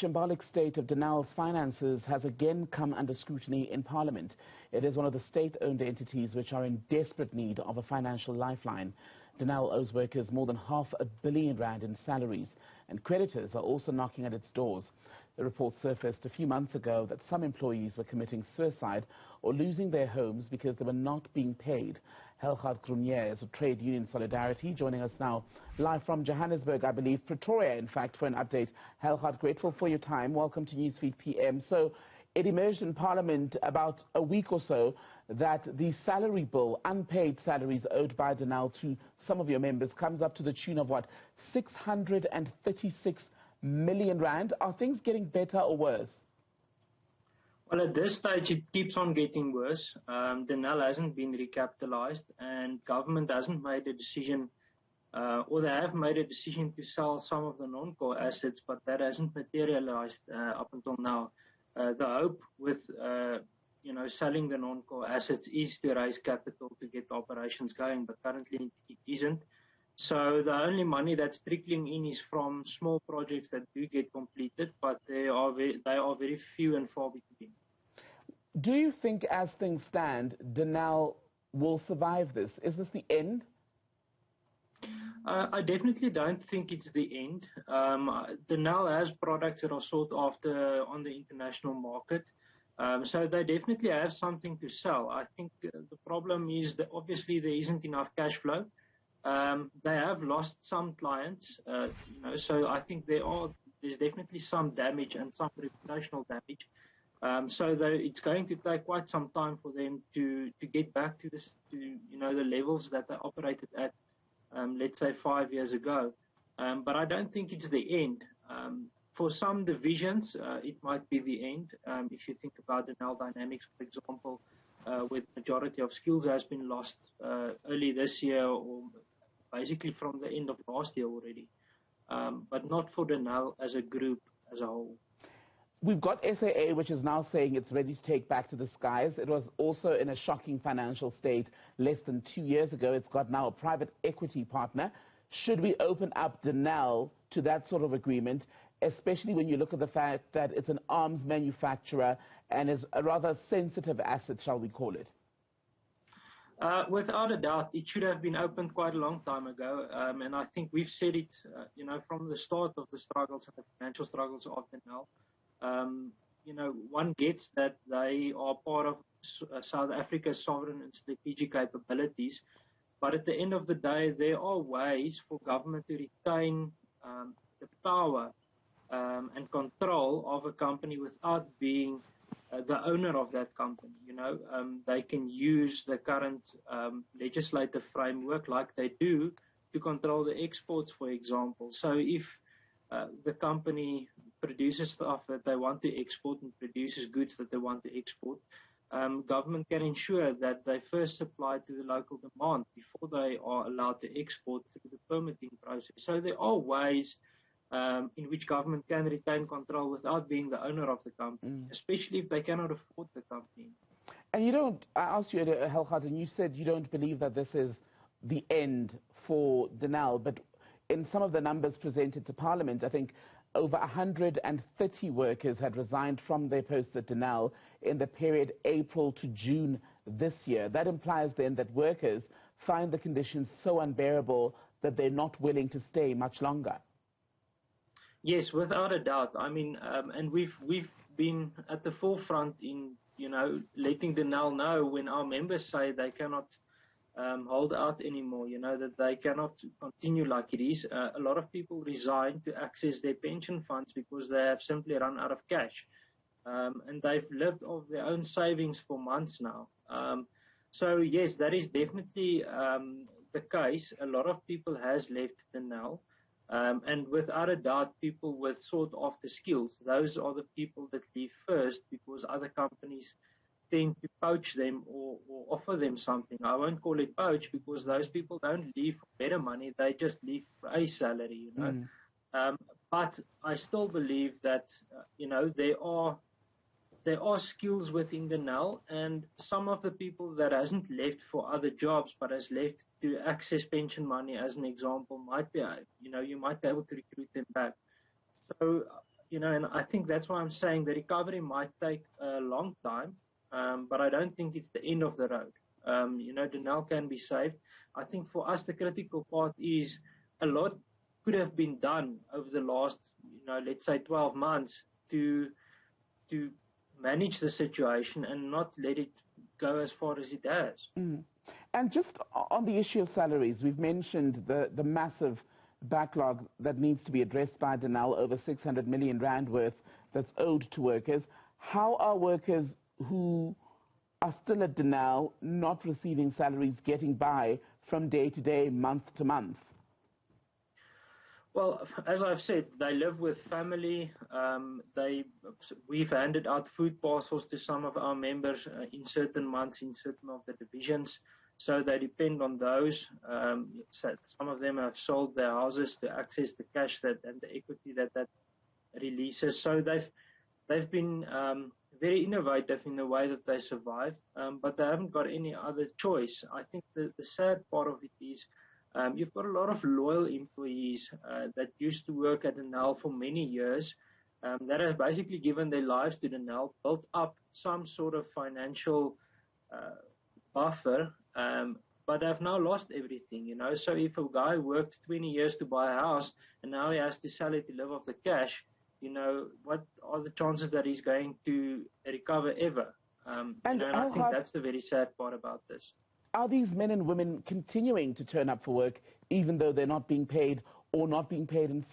shambolic state of Denel's finances has again come under scrutiny in Parliament. It is one of the state-owned entities which are in desperate need of a financial lifeline. Denel owes workers more than R500 million in salaries, and creditors are also knocking at its doors. The report surfaced a few months ago that some employees were committing suicide or losing their homes because they were not being paid. Helgard Grunier is of Trade Union Solidarity, joining us now live from Johannesburg, I believe, Pretoria, in fact, for an update. Helgard, grateful for your time. Welcome to Newsfeed PM. So it emerged in Parliament about a week or so that the salary bill, unpaid salaries owed by Denel to some of your members, comes up to the tune of, what, 636 million rand. Are things getting better or worse? Well, at this stage, it keeps on getting worse. Denel hasn't been recapitalized, and government hasn't made a decision, or they have made a decision to sell some of the non-core assets, but that hasn't materialized up until now. The hope with selling the non-core assets is to raise capital to get operations going, but currently it isn't. So the only money that's trickling in is from small projects that do get completed, but they are very few and far between. Do you think, as things stand, Denel will survive this? Is this the end? I definitely don't think it's the end. Denel has products that are sought after on the international market, so they definitely have something to sell. I think the problem is that obviously there isn't enough cash flow. They have lost some clients, so I think there's definitely some damage and some reputational damage. So it's going to take quite some time for them to get back to the levels that they operated at, let's say 5 years ago. But I don't think it's the end. For some divisions, it might be the end. If you think about the Denel Dynamics, for example, where the majority of skills has been lost early this year, or basically from the end of last year already, but not for Denel as a group as a whole. We've got SAA, which is now saying it's ready to take back to the skies. It was also in a shocking financial state less than 2 years ago. It's got now a private equity partner. Should we open up Denel to that sort of agreement, especially when you look at the fact that it's an arms manufacturer and is a rather sensitive asset, shall we call it? Without a doubt, it should have been opened quite a long time ago, and I think we've said it, from the start of the struggles and the financial struggles of Denel. One gets that they are part of South Africa's sovereign and strategic capabilities, but at the end of the day, there are ways for government to retain the power and control of a company without being the owner of that company. They can use the current legislative framework like they do to control the exports, for example. So if the company produces stuff that they want to export and produces goods that they want to export, government can ensure that they first supply to the local demand before they are allowed to export through the permitting process. So there are ways in which government can retain control without being the owner of the company, especially if they cannot afford the company. And I asked you, Helgard, and you said you don't believe that this is the end for Denel, but in some of the numbers presented to Parliament, I think over 130 workers had resigned from their posts at Denel in the period April to June this year. That implies then that workers find the conditions so unbearable that they're not willing to stay much longer. Yes, without a doubt. I mean, and we've been at the forefront in, letting Denel know when our members say they cannot hold out anymore, that they cannot continue like it is. A lot of people resign to access their pension funds because they have simply run out of cash. And they've lived off their own savings for months now. So yes, that is definitely the case. A lot of people has left Denel. And without a doubt, people with sought after skills, those are the people that leave first because other companies tend to poach them or offer them something. I won't call it poach because those people don't leave for better money. They just leave for a salary, But I still believe that, there are skills within Denel, and some of the people that hasn't left for other jobs but has left to access pension money, as an example, might be, you might be able to recruit them back. So, and I think that's why I'm saying the recovery might take a long time, but I don't think it's the end of the road. Denel can be saved. I think for us, the critical part is a lot could have been done over the last, let's say 12 months to manage the situation and not let it go as far as it has. And just on the issue of salaries, we've mentioned the massive backlog that needs to be addressed by Denel, over 600 million rand worth that's owed to workers. How are workers who are still at Denel not receiving salaries getting by from day to day, month to month? Well, as I've said, they live with family. We've handed out food parcels to some of our members in certain months in certain of the divisions. So they depend on those. So some of them have sold their houses to access the cash and the equity that releases. So they've been very innovative in the way that they survive, but they haven't got any other choice. I think the sad part of it is you've got a lot of loyal employees that used to work at Denel for many years that has basically given their lives to Denel, built up some sort of financial buffer, but they've now lost everything, So if a guy worked 20 years to buy a house and now he has to sell it to live off the cash, what are the chances that he's going to recover ever? And I think that's the very sad part about this. Are these men and women continuing to turn up for work even though they're not being paid or not being paid in full?